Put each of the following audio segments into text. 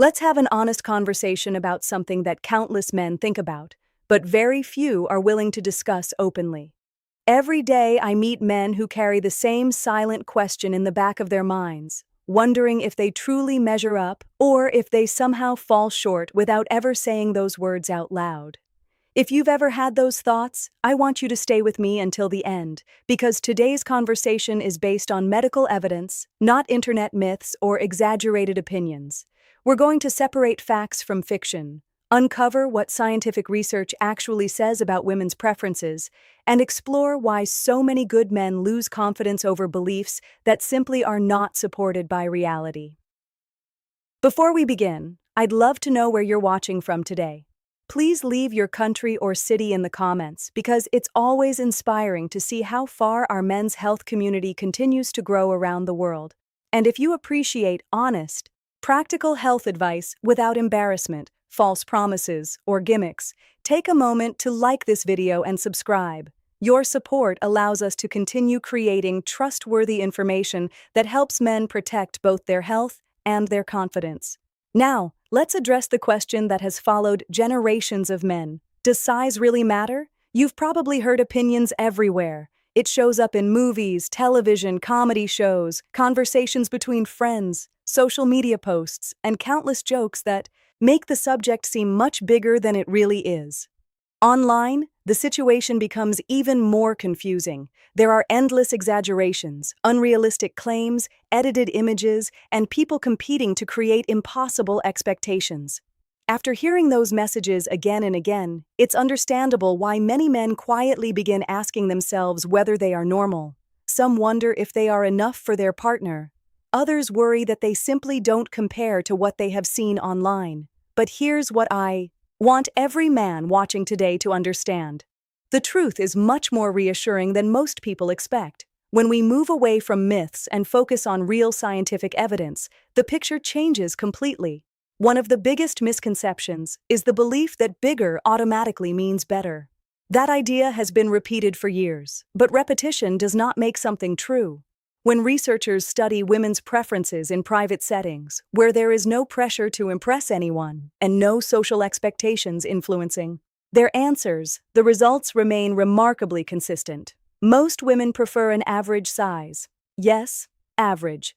Let's have an honest conversation about something that countless men think about, but very few are willing to discuss openly. Every day I meet men who carry the same silent question in the back of their minds, wondering if they truly measure up or if they somehow fall short without ever saying those words out loud. If you've ever had those thoughts, I want you to stay with me until the end, because today's conversation is based on medical evidence, not internet myths or exaggerated opinions. We're going to separate facts from fiction, uncover what scientific research actually says about women's preferences, and explore why so many good men lose confidence over beliefs that simply are not supported by reality. Before we begin, I'd love to know where you're watching from today. Please leave your country or city in the comments because it's always inspiring to see how far our men's health community continues to grow around the world. And if you appreciate honest, practical health advice without embarrassment, false promises, or gimmicks, take a moment to like this video and subscribe. Your support allows us to continue creating trustworthy information that helps men protect both their health and their confidence. Now, let's address the question that has followed generations of men. Does size really matter? You've probably heard opinions everywhere. It shows up in movies, television, comedy shows, conversations between friends, social media posts, and countless jokes that make the subject seem much bigger than it really is. Online, the situation becomes even more confusing. There are endless exaggerations, unrealistic claims, edited images, and people competing to create impossible expectations. After hearing those messages again and again, it's understandable why many men quietly begin asking themselves whether they are normal. Some wonder if they are enough for their partner. Others worry that they simply don't compare to what they have seen online. But here's what I want every man watching today to understand. The truth is much more reassuring than most people expect. When we move away from myths and focus on real scientific evidence, the picture changes completely. One of the biggest misconceptions is the belief that bigger automatically means better. That idea has been repeated for years, but repetition does not make something true. When researchers study women's preferences in private settings, where there is no pressure to impress anyone and no social expectations influencing their answers, the results remain remarkably consistent. Most women prefer an average size. Yes, average.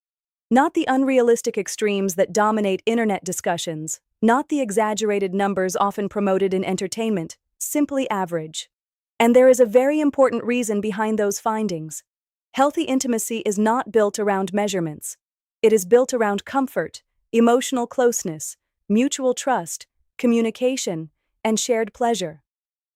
Not the unrealistic extremes that dominate internet discussions, not the exaggerated numbers often promoted in entertainment, simply average. And there is a very important reason behind those findings. Healthy intimacy is not built around measurements. It is built around comfort, emotional closeness, mutual trust, communication, and shared pleasure.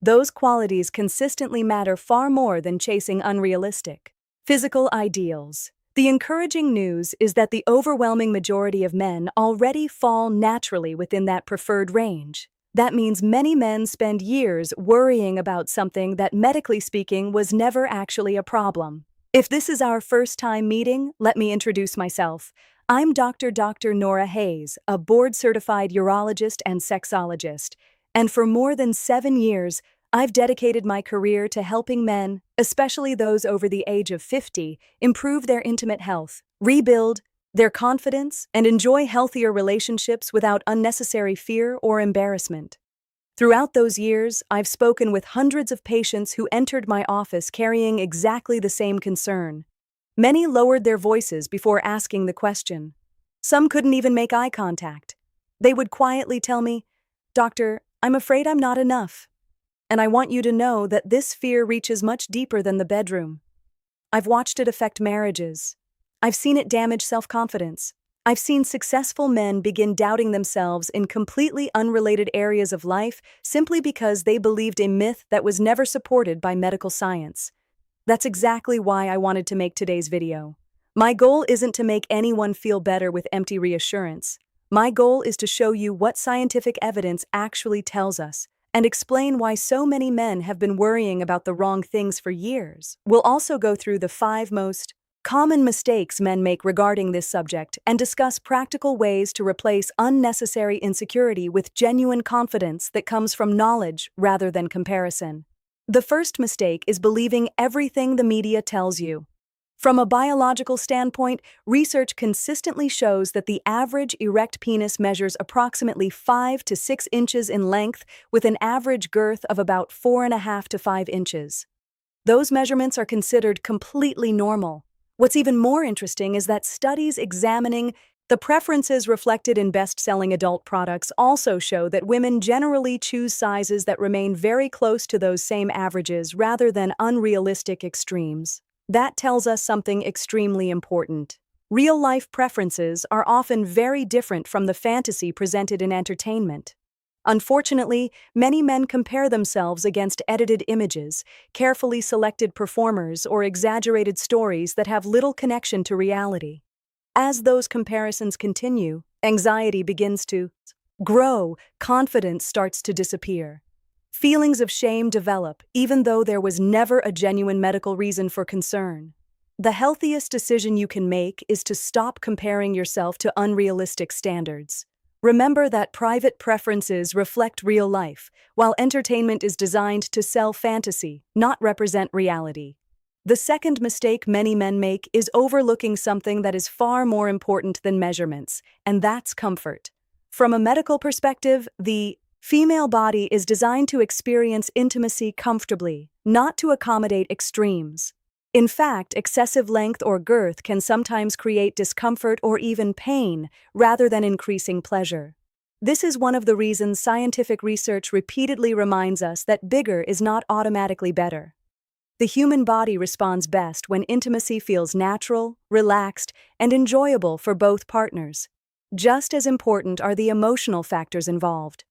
Those qualities consistently matter far more than chasing unrealistic physical ideals. The encouraging news is that the overwhelming majority of men already fall naturally within that preferred range. That means many men spend years worrying about something that, medically speaking, was never actually a problem. If this is our first time meeting, let me introduce myself. I'm Dr. Nora Hayes, a board-certified urologist and sexologist, and for more than 7 years, I've dedicated my career to helping men, especially those over the age of 50, improve their intimate health, rebuild their confidence, and enjoy healthier relationships without unnecessary fear or embarrassment. Throughout those years, I've spoken with hundreds of patients who entered my office carrying exactly the same concern. Many lowered their voices before asking the question. Some couldn't even make eye contact. They would quietly tell me, "Doctor, I'm afraid I'm not enough." And I want you to know that this fear reaches much deeper than the bedroom. I've watched it affect marriages. I've seen it damage self-confidence. I've seen successful men begin doubting themselves in completely unrelated areas of life simply because they believed a myth that was never supported by medical science. That's exactly why I wanted to make today's video. My goal isn't to make anyone feel better with empty reassurance. My goal is to show you what scientific evidence actually tells us and explain why so many men have been worrying about the wrong things for years. We'll also go through the 5 most common mistakes men make regarding this subject and discuss practical ways to replace unnecessary insecurity with genuine confidence that comes from knowledge rather than comparison. The first mistake is believing everything the media tells you. From a biological standpoint, research consistently shows that the average erect penis measures approximately 5 to 6 inches in length, with an average girth of about 4.5 to 5 inches. Those measurements are considered completely normal. What's even more interesting is that studies examining the preferences reflected in best-selling adult products also show that women generally choose sizes that remain very close to those same averages rather than unrealistic extremes. That tells us something extremely important. Real-life preferences are often very different from the fantasy presented in entertainment. Unfortunately, many men compare themselves against edited images, carefully selected performers, or exaggerated stories that have little connection to reality. As those comparisons continue, anxiety begins to grow, confidence starts to disappear. Feelings of shame develop, even though there was never a genuine medical reason for concern. The healthiest decision you can make is to stop comparing yourself to unrealistic standards. Remember that private preferences reflect real life, while entertainment is designed to sell fantasy, not represent reality. The second mistake many men make is overlooking something that is far more important than measurements, and that's comfort. From a medical perspective, the female body is designed to experience intimacy comfortably, not to accommodate extremes. In fact, excessive length or girth can sometimes create discomfort or even pain, rather than increasing pleasure. This is one of the reasons scientific research repeatedly reminds us that bigger is not automatically better. The human body responds best when intimacy feels natural, relaxed, and enjoyable for both partners. Just as important are the emotional factors involved.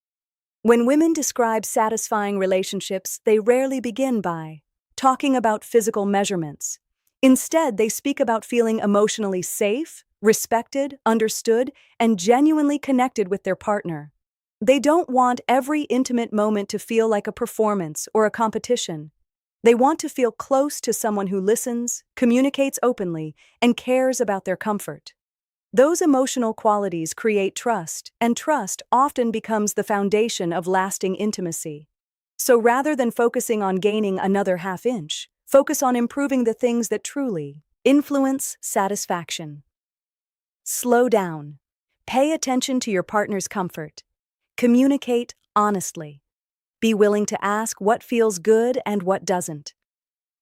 When women describe satisfying relationships, they rarely begin by talking about physical measurements. Instead, they speak about feeling emotionally safe, respected, understood, and genuinely connected with their partner. They don't want every intimate moment to feel like a performance or a competition. They want to feel close to someone who listens, communicates openly, and cares about their comfort. Those emotional qualities create trust, and trust often becomes the foundation of lasting intimacy. So rather than focusing on gaining another half inch, focus on improving the things that truly influence satisfaction. Slow down. Pay attention to your partner's comfort. Communicate honestly. Be willing to ask what feels good and what doesn't.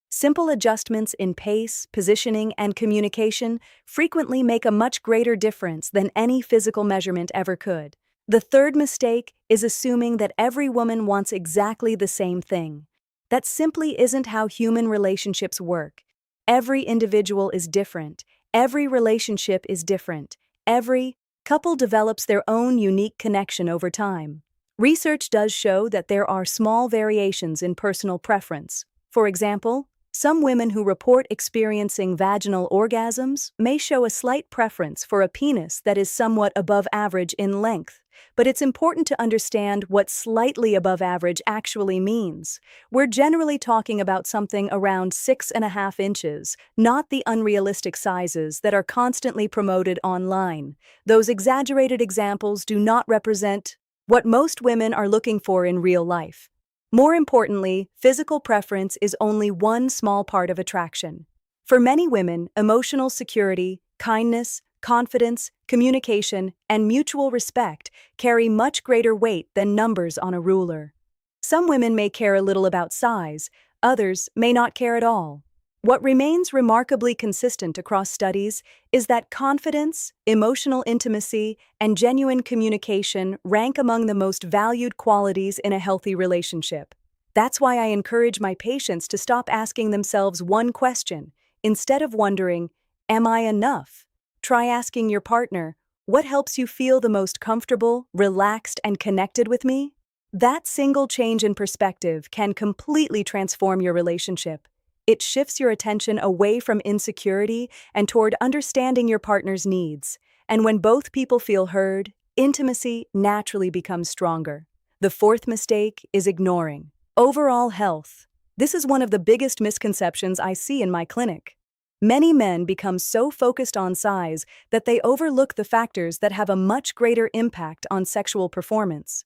Simple adjustments in pace, positioning, and communication frequently make a much greater difference than any physical measurement ever could. The third mistake is assuming that every woman wants exactly the same thing. That simply isn't how human relationships work. Every individual is different. Every relationship is different. Every couple develops their own unique connection over time. Research does show that there are small variations in personal preference. For example, some women who report experiencing vaginal orgasms may show a slight preference for a penis that is somewhat above average in length, but it's important to understand what slightly above average actually means. We're generally talking about something around 6.5 inches, not the unrealistic sizes that are constantly promoted online. Those exaggerated examples do not represent what most women are looking for in real life. More importantly, physical preference is only one small part of attraction. For many women, emotional security, kindness, confidence, communication, and mutual respect carry much greater weight than numbers on a ruler. Some women may care a little about size, others may not care at all. What remains remarkably consistent across studies is that confidence, emotional intimacy, and genuine communication rank among the most valued qualities in a healthy relationship. That's why I encourage my patients to stop asking themselves one question. Instead of wondering, "Am I enough?" Try asking your partner, "What helps you feel the most comfortable, relaxed, and connected with me?" That single change in perspective can completely transform your relationship. It shifts your attention away from insecurity and toward understanding your partner's needs. And when both people feel heard, intimacy naturally becomes stronger. The fourth mistake is ignoring overall health. This is one of the biggest misconceptions I see in my clinic. Many men become so focused on size that they overlook the factors that have a much greater impact on sexual performance.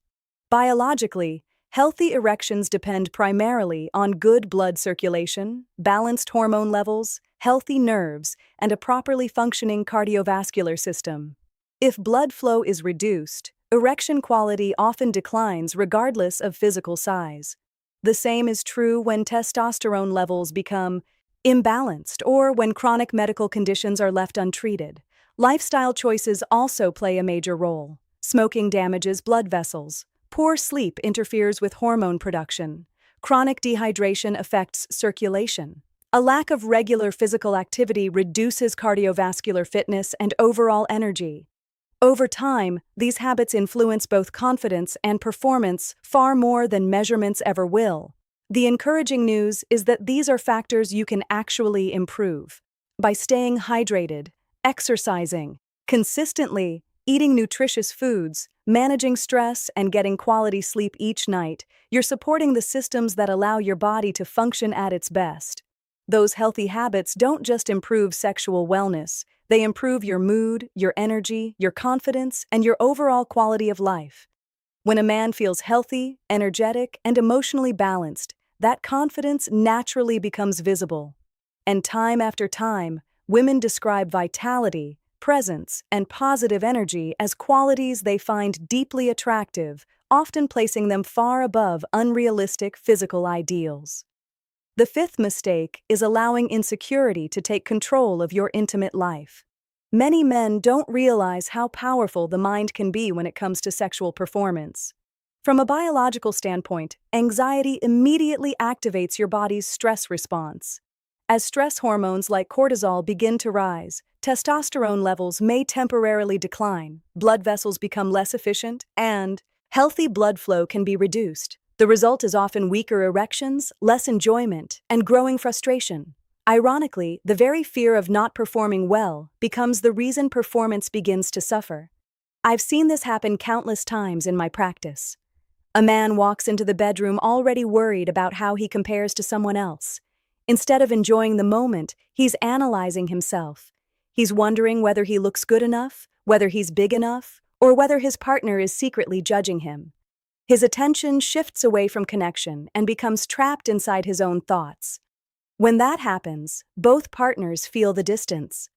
Biologically, Healthy erections depend primarily on good blood circulation, balanced hormone levels, healthy nerves, and a properly functioning cardiovascular system. If blood flow is reduced, erection quality often declines regardless of physical size. The same is true when testosterone levels become imbalanced or when chronic medical conditions are left untreated. Lifestyle choices also play a major role. Smoking damages blood vessels. Poor sleep interferes with hormone production. Chronic dehydration affects circulation. A lack of regular physical activity reduces cardiovascular fitness and overall energy. Over time, these habits influence both confidence and performance far more than measurements ever will. The encouraging news is that these are factors you can actually improve. By staying hydrated, exercising consistently, eating nutritious foods, managing stress, and getting quality sleep each night, you're supporting the systems that allow your body to function at its best. Those healthy habits don't just improve sexual wellness, they improve your mood, your energy, your confidence, and your overall quality of life. When a man feels healthy, energetic, and emotionally balanced, that confidence naturally becomes visible. And time after time, women describe vitality, presence, and positive energy as qualities they find deeply attractive, often placing them far above unrealistic physical ideals. The fifth mistake is allowing insecurity to take control of your intimate life. Many men don't realize how powerful the mind can be when it comes to sexual performance. From a biological standpoint, anxiety immediately activates your body's stress response. As stress hormones like cortisol begin to rise, testosterone levels may temporarily decline, blood vessels become less efficient, and healthy blood flow can be reduced. The result is often weaker erections, less enjoyment, and growing frustration. Ironically, the very fear of not performing well becomes the reason performance begins to suffer. I've seen this happen countless times in my practice. A man walks into the bedroom already worried about how he compares to someone else. Instead of enjoying the moment, he's analyzing himself. He's wondering whether he looks good enough, whether he's big enough, or whether his partner is secretly judging him. His attention shifts away from connection and becomes trapped inside his own thoughts. When that happens, both partners feel the distance.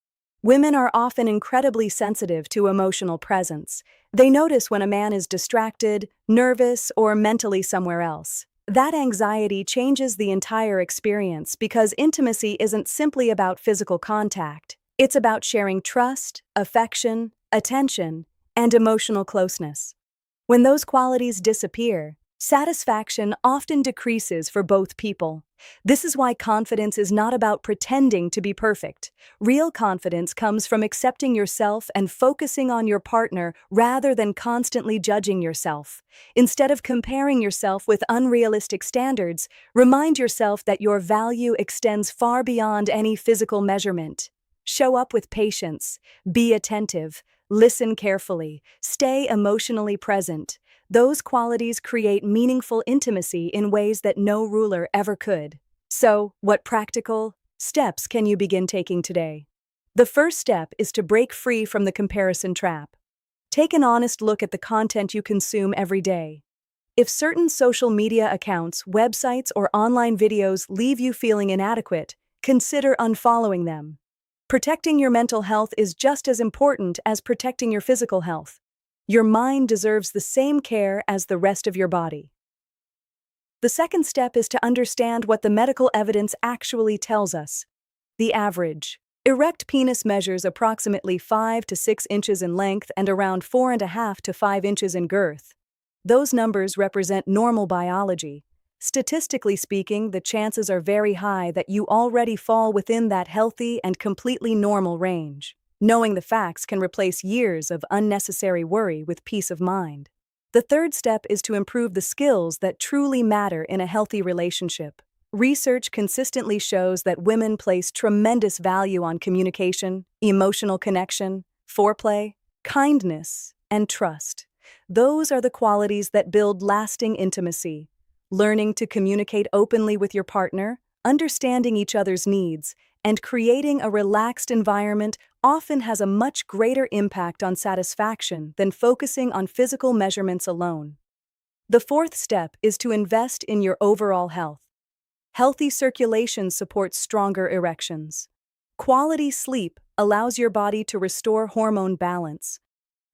Women are often incredibly sensitive to emotional presence. They notice when a man is distracted, nervous, or mentally somewhere else. That anxiety changes the entire experience because intimacy isn't simply about physical contact. It's about sharing trust, affection, attention, and emotional closeness. When those qualities disappear, satisfaction often decreases for both people. This is why confidence is not about pretending to be perfect. Real confidence comes from accepting yourself and focusing on your partner rather than constantly judging yourself. Instead of comparing yourself with unrealistic standards, remind yourself that your value extends far beyond any physical measurement. Show up with patience, be attentive, listen carefully, stay emotionally present. Those qualities create meaningful intimacy in ways that no ruler ever could. So, what practical steps can you begin taking today? The first step is to break free from the comparison trap. Take an honest look at the content you consume every day. If certain social media accounts, websites, or online videos leave you feeling inadequate, consider unfollowing them. Protecting your mental health is just as important as protecting your physical health. Your mind deserves the same care as the rest of your body. The second step is to understand what the medical evidence actually tells us. The average erect penis measures approximately 5 to 6 inches in length and around 4.5 to 5 inches in girth. Those numbers represent normal biology. Statistically speaking, the chances are very high that you already fall within that healthy and completely normal range. Knowing the facts can replace years of unnecessary worry with peace of mind. The third step is to improve the skills that truly matter in a healthy relationship. Research consistently shows that women place tremendous value on communication, emotional connection, foreplay, kindness, and trust. Those are the qualities that build lasting intimacy. Learning to communicate openly with your partner, understanding each other's needs, and creating a relaxed environment often has a much greater impact on satisfaction than focusing on physical measurements alone. The fourth step is to invest in your overall health. Healthy circulation supports stronger erections. Quality sleep allows your body to restore hormone balance.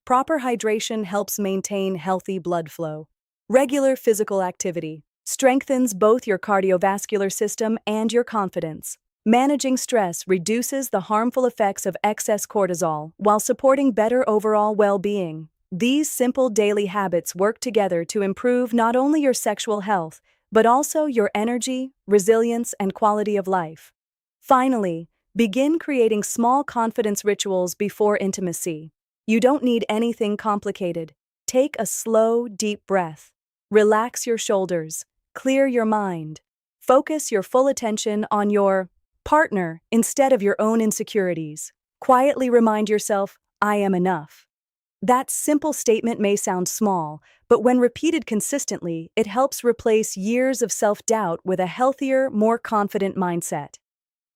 Proper hydration helps maintain healthy blood flow. Regular physical activity strengthens both your cardiovascular system and your confidence. Managing stress reduces the harmful effects of excess cortisol while supporting better overall well-being. These simple daily habits work together to improve not only your sexual health, but also your energy, resilience, and quality of life. Finally, begin creating small confidence rituals before intimacy. You don't need anything complicated. Take a slow, deep breath. Relax your shoulders. Clear your mind. Focus your full attention on your partner instead of your own insecurities. Quietly remind yourself, I am enough. That simple statement may sound small, but when repeated consistently, it helps replace years of self-doubt with a healthier, more confident mindset.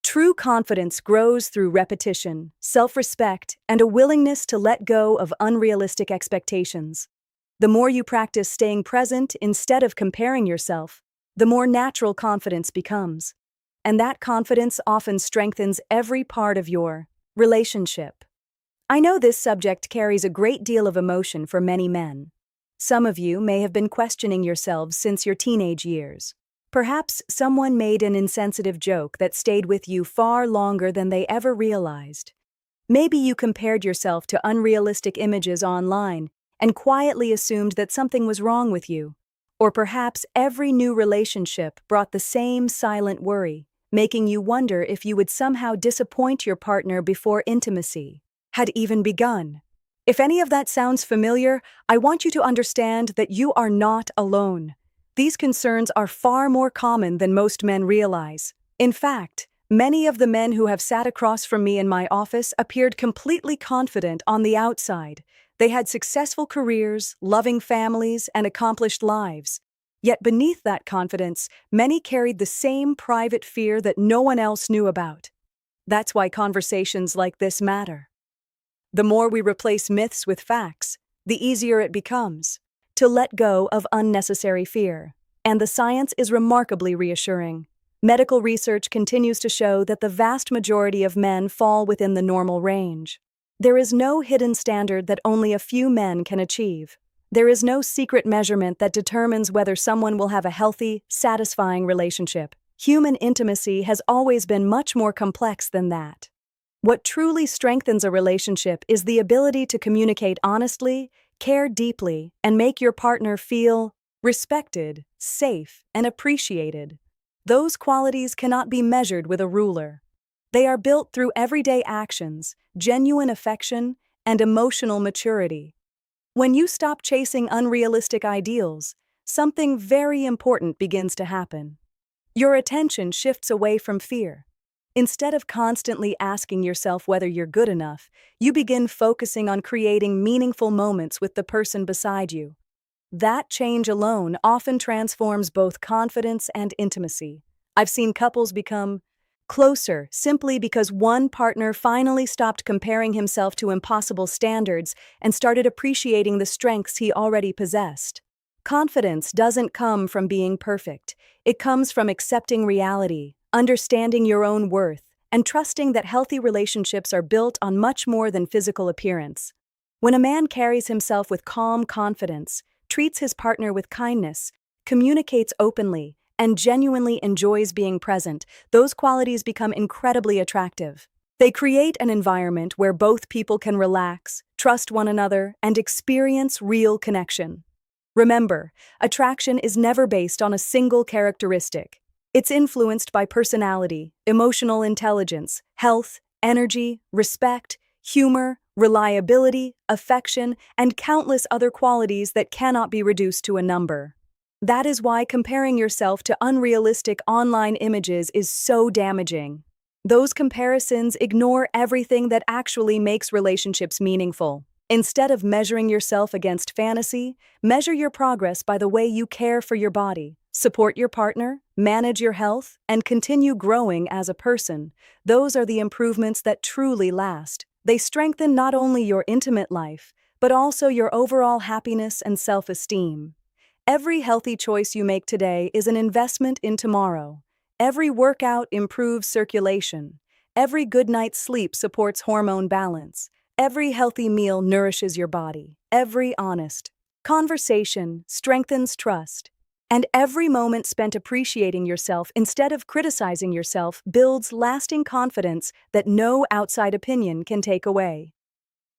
True confidence grows through repetition, self-respect, and a willingness to let go of unrealistic expectations. The more you practice staying present instead of comparing yourself, the more natural confidence becomes. And that confidence often strengthens every part of your relationship. I know this subject carries a great deal of emotion for many men. Some of you may have been questioning yourselves since your teenage years. Perhaps someone made an insensitive joke that stayed with you far longer than they ever realized. Maybe you compared yourself to unrealistic images online and quietly assumed that something was wrong with you. Or perhaps every new relationship brought the same silent worry, making you wonder if you would somehow disappoint your partner before intimacy had even begun. If any of that sounds familiar, I want you to understand that you are not alone. These concerns are far more common than most men realize. In fact, many of the men who have sat across from me in my office appeared completely confident on the outside. They had successful careers, loving families, and accomplished lives. Yet beneath that confidence, many carried the same private fear that no one else knew about. That's why conversations like this matter. The more we replace myths with facts, the easier it becomes to let go of unnecessary fear. And the science is remarkably reassuring. Medical research continues to show that the vast majority of men fall within the normal range. There is no hidden standard that only a few men can achieve. There is no secret measurement that determines whether someone will have a healthy, satisfying relationship. Human intimacy has always been much more complex than that. What truly strengthens a relationship is the ability to communicate honestly, care deeply, and make your partner feel respected, safe, and appreciated. Those qualities cannot be measured with a ruler. They are built through everyday actions, genuine affection, and emotional maturity. When you stop chasing unrealistic ideals, something very important begins to happen. Your attention shifts away from fear. Instead of constantly asking yourself whether you're good enough, you begin focusing on creating meaningful moments with the person beside you. That change alone often transforms both confidence and intimacy. I've seen couples become closer simply because one partner finally stopped comparing himself to impossible standards and started appreciating the strengths he already possessed. Confidence doesn't come from being perfect. It comes from accepting reality, understanding your own worth, and trusting that healthy relationships are built on much more than physical appearance. When a man carries himself with calm confidence, treats his partner with kindness, communicates openly, and genuinely enjoys being present, those qualities become incredibly attractive. They create an environment where both people can relax, trust one another, and experience real connection. Remember, attraction is never based on a single characteristic. It's influenced by personality, emotional intelligence, health, energy, respect, humor, reliability, affection, and countless other qualities that cannot be reduced to a number. That is why comparing yourself to unrealistic online images is so damaging. Those comparisons ignore everything that actually makes relationships meaningful. Instead of measuring yourself against fantasy, measure your progress by the way you care for your body, support your partner, manage your health, and continue growing as a person. Those are the improvements that truly last. They strengthen not only your intimate life, but also your overall happiness and self-esteem. Every healthy choice you make today is an investment in tomorrow. Every workout improves circulation. Every good night's sleep supports hormone balance. Every healthy meal nourishes your body. Every honest conversation strengthens trust. And every moment spent appreciating yourself instead of criticizing yourself builds lasting confidence that no outside opinion can take away.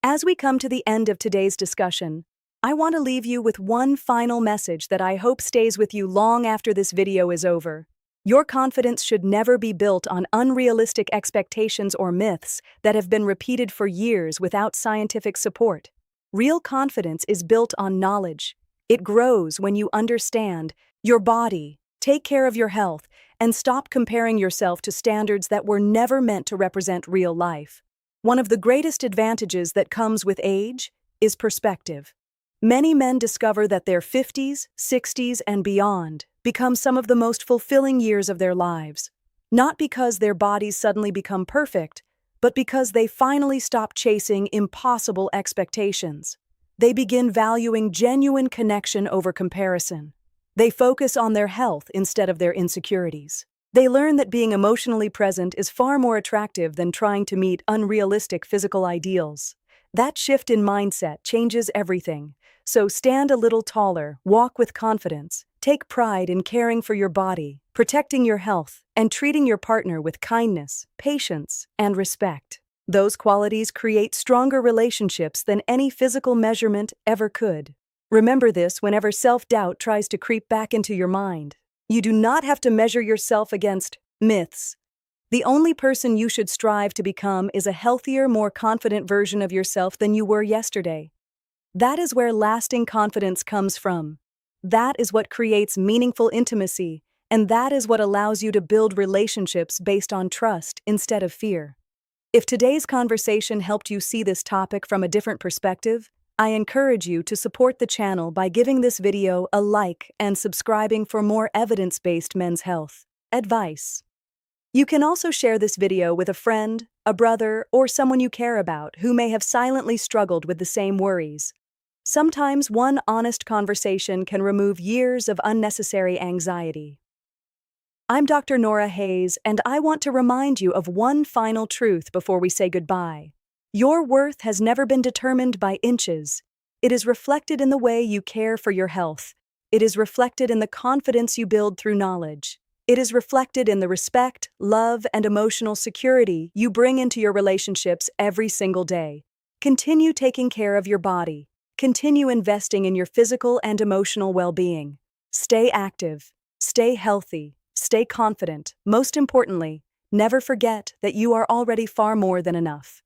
As we come to the end of today's discussion, I want to leave you with one final message that I hope stays with you long after this video is over. Your confidence should never be built on unrealistic expectations or myths that have been repeated for years without scientific support. Real confidence is built on knowledge. It grows when you understand your body, take care of your health, and stop comparing yourself to standards that were never meant to represent real life. One of the greatest advantages that comes with age is perspective. Many men discover that their 50s, 60s, and beyond become some of the most fulfilling years of their lives, not because their bodies suddenly become perfect, but because they finally stop chasing impossible expectations. They begin valuing genuine connection over comparison. They focus on their health instead of their insecurities. They learn that being emotionally present is far more attractive than trying to meet unrealistic physical ideals. That shift in mindset changes everything. So stand a little taller, walk with confidence, take pride in caring for your body, protecting your health, and treating your partner with kindness, patience, and respect. Those qualities create stronger relationships than any physical measurement ever could. Remember this whenever self-doubt tries to creep back into your mind. You do not have to measure yourself against myths. The only person you should strive to become is a healthier, more confident version of yourself than you were yesterday. That is where lasting confidence comes from. That is what creates meaningful intimacy, and that is what allows you to build relationships based on trust instead of fear. If today's conversation helped you see this topic from a different perspective, I encourage you to support the channel by giving this video a like and subscribing for more evidence-based men's health advice. You can also share this video with a friend, a brother, or someone you care about who may have silently struggled with the same worries. Sometimes one honest conversation can remove years of unnecessary anxiety. I'm Dr. Nora Hayes, and I want to remind you of one final truth before we say goodbye. Your worth has never been determined by inches. It is reflected in the way you care for your health. It is reflected in the confidence you build through knowledge. It is reflected in the respect, love, and emotional security you bring into your relationships every single day. Continue taking care of your body. Continue investing in your physical and emotional well-being. Stay active, stay healthy, stay confident. Most importantly, never forget that you are already far more than enough.